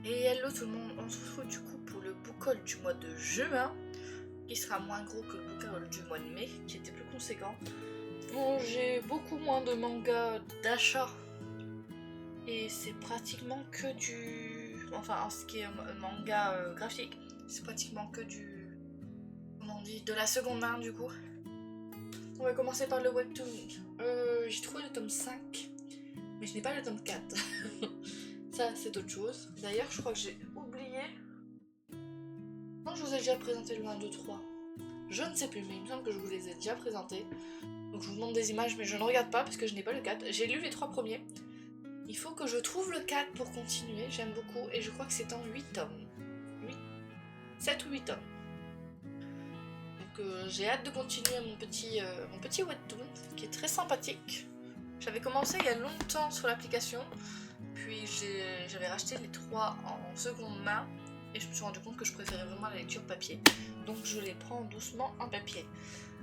Et hello tout le monde, on se retrouve du coup pour le book haul du mois de juin, qui sera moins gros que le book haul du mois de mai, qui était plus conséquent. Bon, j'ai beaucoup moins de mangas d'achat, et c'est pratiquement que du... Enfin, en ce qui est manga graphique, c'est pratiquement que du... Comment on dit? De la seconde main du coup. On va commencer par le webtoon. J'ai trouvé le tome 5, mais je n'ai pas le tome 4. Ça, c'est autre chose. D'ailleurs, je crois que j'ai oublié... Non, je vous ai déjà présenté le 1, 2, 3. Je ne sais plus, mais il me semble que je vous les ai déjà présentés. Donc je vous montre des images, mais je ne regarde pas parce que je n'ai pas le 4. J'ai lu les 3 premiers. Il faut que je trouve le 4 pour continuer, j'aime beaucoup. Et je crois que c'est en 8 tomes. 7 ou 8 tomes. Donc j'ai hâte de continuer mon petit webtoon, qui est très sympathique. J'avais commencé il y a longtemps sur l'application. Puis j'avais racheté les 3 en seconde main. Et je me suis rendu compte que je préférais vraiment la lecture papier. Donc je les prends doucement en papier.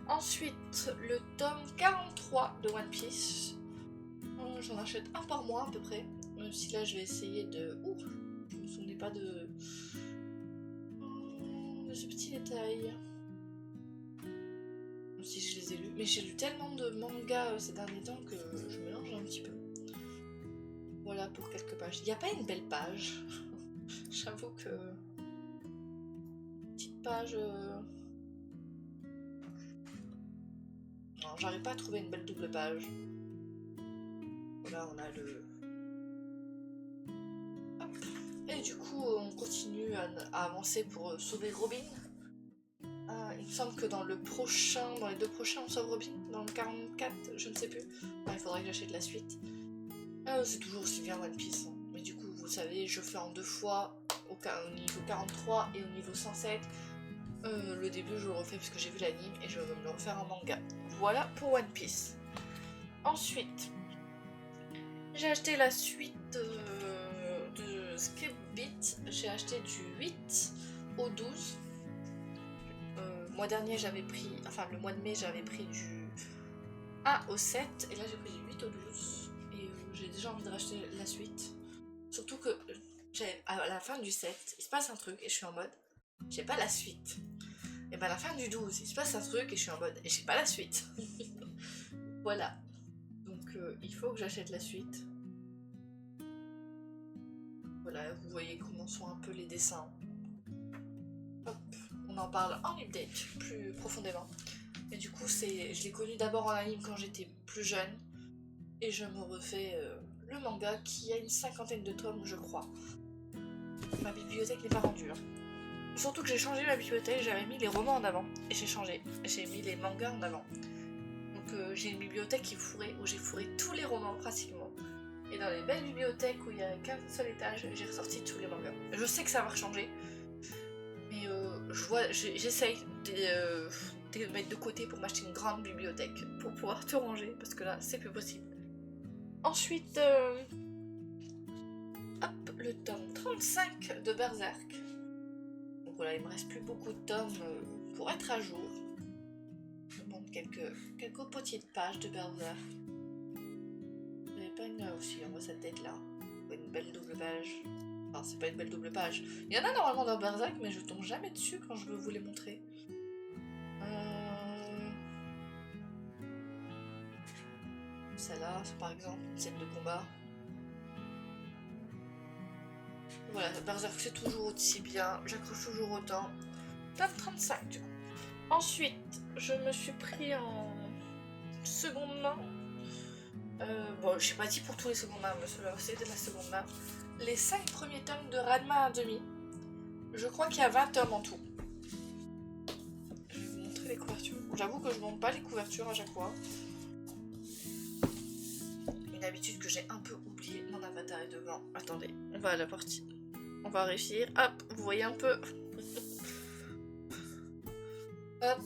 Ensuite, le tome 43 de One Piece. J'en achète un par mois à peu près. Même si là je vais essayer de... Ouh, je me souvenais pas de ce petit détail. Même si je les ai lus. Mais j'ai lu tellement de mangas ces derniers temps que je mélange un petit peu. Voilà pour quelques pages. Il n'y a pas une belle page. J'avoue que... Petite page... Non, j'arrive pas à trouver une belle double page. Voilà, on a le... Hop. Et du coup, on continue à avancer pour sauver Robin. Il me semble que dans les 2 prochains, on sauve Robin. Dans le 44, je ne sais plus. Il faudrait que j'achète la suite. C'est toujours aussi bien One Piece. Hein. Mais du coup, vous savez, je fais en 2 fois au niveau 43 et au niveau 107. Le début, je le refais parce que j'ai vu l'anime et je veux me le refaire en manga. Voilà pour One Piece. Ensuite, j'ai acheté la suite de Skip Beat. J'ai acheté du 8 au 12. Le mois dernier, j'avais pris... Enfin, le mois de mai, j'avais pris du 1 au 7. Et là, j'ai pris du 8 au 12. Et j'ai déjà envie de racheter la suite. Surtout que à la fin du 7, il se passe un truc et je suis en mode... J'ai pas la suite. Et ben à la fin du 12, il se passe un truc et je suis en mode... Et j'ai pas la suite. Voilà. Donc il faut que j'achète la suite. Voilà, vous voyez comment sont un peu les dessins. Hop, on en parle en update plus profondément. Et du coup, je l'ai connu d'abord en anime quand j'étais plus jeune. Et je me refais le manga qui a une 50aine de tomes, je crois. Ma bibliothèque n'est pas rendue. Hein. Surtout que j'ai changé ma bibliothèque, j'avais mis les romans en avant. Et j'ai changé, j'ai mis les mangas en avant. Donc j'ai une bibliothèque qui est fourrée, où j'ai fourré tous les romans pratiquement. Et dans les belles bibliothèques où il n'y a qu'un seul étage, j'ai ressorti tous les mangas. Je sais que ça va changer, mais j'essaye de mettre de côté pour m'acheter une grande bibliothèque pour pouvoir tout ranger, parce que là, c'est plus possible. Ensuite, hop, le tome 35 de Berserk. Donc voilà, il me reste plus beaucoup de tomes pour être à jour. Je vous montre quelques petites pages de Berserk. Pas une aussi, on voit sa tête là. Une belle double page. Enfin, c'est pas une belle double page. Il y en a normalement dans Berserk, mais je tombe jamais dessus quand je veux vous les montrer. Celle-là, c'est par exemple une scène de combat. Voilà, Berserk c'est toujours aussi bien, j'accroche toujours autant. Tome 35 du coup. Ensuite, je me suis pris en seconde main. Bon, j'ai pas dit pour tous les secondes mains, mais celui-là c'était la seconde main. Les 5 premiers tomes de Ranma 1/2. Je crois qu'il y a 20 tomes en tout. Je vais vous montrer les couvertures. J'avoue que je montre pas les couvertures à chaque fois. Une habitude que j'ai un peu oubliée. Mon avatar est devant. Attendez, on va à la partie. On va réussir. Hop, vous voyez un peu. Hop,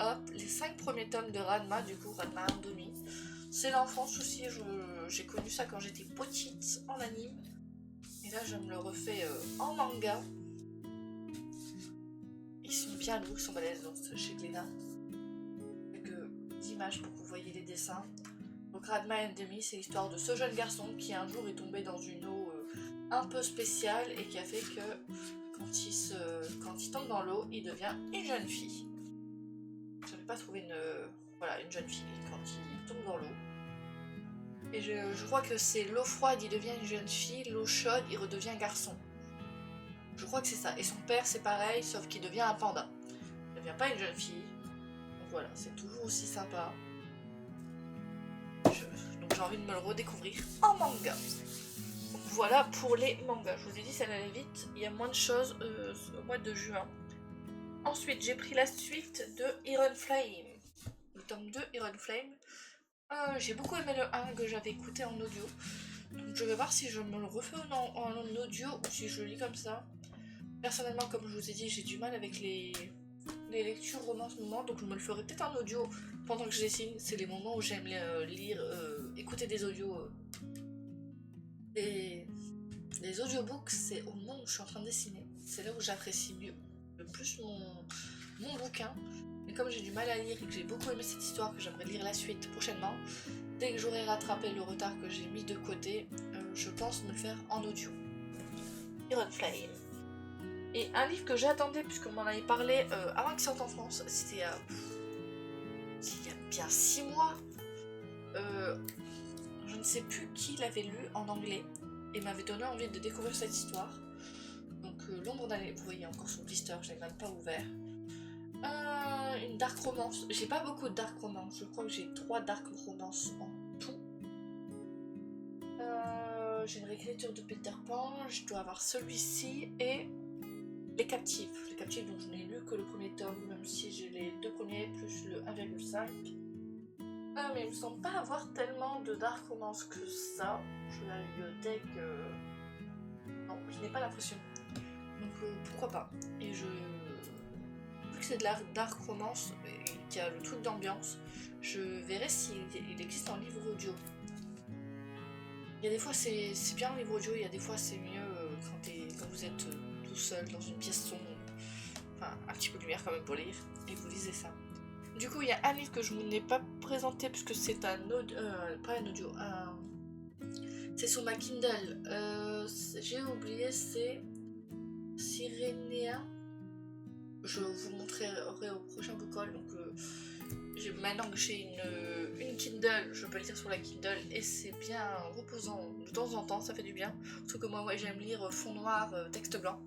hop. Les 5 premiers tomes de Ranma, du coup, Ranma 1/2. C'est l'enfance aussi. J'ai connu ça quand j'étais petite en anime. Et là, je me le refais en manga. Ils sont bien lourds, ils sont balèzes chez Glénat. Quelques images pour que vous voyez les dessins. Donc Ranma 1/2, c'est l'histoire de ce jeune garçon qui un jour est tombé dans une eau un peu spécial et qui a fait que quand il tombe dans l'eau, il devient une jeune fille. Je n'ai pas trouvé une jeune fille quand il tombe dans l'eau. Et je crois que c'est l'eau froide, il devient une jeune fille, l'eau chaude, il redevient un garçon. Je crois que c'est ça. Et son père, c'est pareil, sauf qu'il devient un panda. Il ne devient pas une jeune fille. Donc voilà, c'est toujours aussi sympa. Donc j'ai envie de me le redécouvrir en manga. Donc voilà pour les mangas. Je vous ai dit, ça allait vite. Il y a moins de choses au mois de juin. Ensuite, j'ai pris la suite de Iron Flame. Le tome 2, Iron Flame. J'ai beaucoup aimé le 1 que j'avais écouté en audio. Donc je vais voir si je me le refais en audio ou si je le lis comme ça. Personnellement, comme je vous ai dit, j'ai du mal avec les lectures romans en ce moment, donc je me le ferai peut-être en audio pendant que je dessine. C'est les moments où j'aime lire, écouter des audios. Les audiobooks, c'est au moment où je suis en train de dessiner. C'est là où j'apprécie le plus mon bouquin. Mais comme j'ai du mal à lire et que j'ai beaucoup aimé cette histoire, que j'aimerais lire la suite prochainement, dès que j'aurai rattrapé le retard que j'ai mis de côté, je pense me le faire en audio. Iron Flame. Et un livre que j'attendais, puisqu'on m'en avait parlé avant qu'il sorte en France, c'était il y a bien 6 mois. Je ne sais plus qui l'avait lu en anglais et m'avait donné envie de découvrir cette histoire. Donc L'ombre d'un... Vous voyez encore son blister, je l'ai même pas ouvert. Une dark romance. J'ai pas beaucoup de dark romance, je crois que j'ai 3 dark romance en tout. J'ai une réécriture de Peter Pan, je dois avoir celui-ci et Les Captives. Les Captives, donc je n'ai lu que le premier tome, même si j'ai les 2 premiers plus le 1,5. Mais il me semble pas avoir tellement de dark romance que ça. Je la bibliothèque. Non, je n'ai pas l'impression. Donc pourquoi pas. Et vu que c'est de la dark romance et qu'il y a le truc d'ambiance, je verrai s'il existe en livre audio. Il y a des fois c'est bien en livre audio, il y a des fois c'est mieux quand vous êtes tout seul dans une pièce sombre. Enfin, un petit peu de lumière quand même pour lire, et vous lisez ça. Du coup, il y a un livre que je vous n'ai pas présenté puisque c'est pas un audio, c'est sur ma Kindle. J'ai oublié, c'est Sirenea. Je vous montrerai au prochain book haul. Donc, maintenant que j'ai une Kindle, je peux lire sur la Kindle et c'est bien reposant de temps en temps, ça fait du bien. Surtout que moi, j'aime lire fond noir, texte blanc.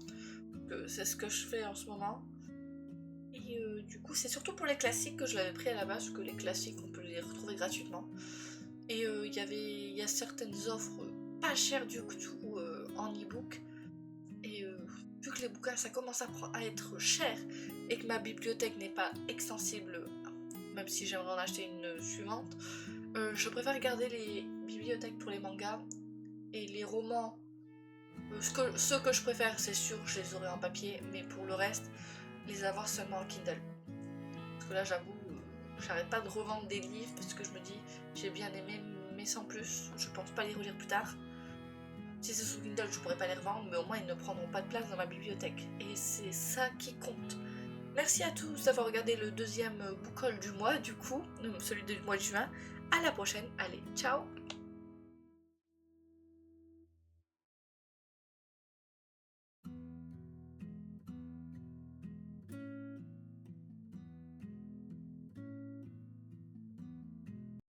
Donc, c'est ce que je fais en ce moment. Et du coup, c'est surtout pour les classiques que je l'avais pris à la base, parce que les classiques, on peut les retrouver gratuitement. Et il y a certaines offres pas chères du tout en e-book. Et vu que les bouquins, ça commence à être cher et que ma bibliothèque n'est pas extensible, même si j'aimerais en acheter une suivante, je préfère garder les bibliothèques pour les mangas et les romans. Ceux que je préfère, c'est sûr, je les aurai en papier, mais pour le reste, les avoir seulement en Kindle. Parce que là, j'avoue, j'arrête pas de revendre des livres parce que je me dis, j'ai bien aimé, mais sans plus, je pense pas les relire plus tard. Si c'est sous Kindle, je pourrais pas les revendre, mais au moins ils ne prendront pas de place dans ma bibliothèque. Et c'est ça qui compte. Merci à tous d'avoir regardé le deuxième book haul du mois, du coup, celui du mois de juin. À la prochaine, allez, ciao!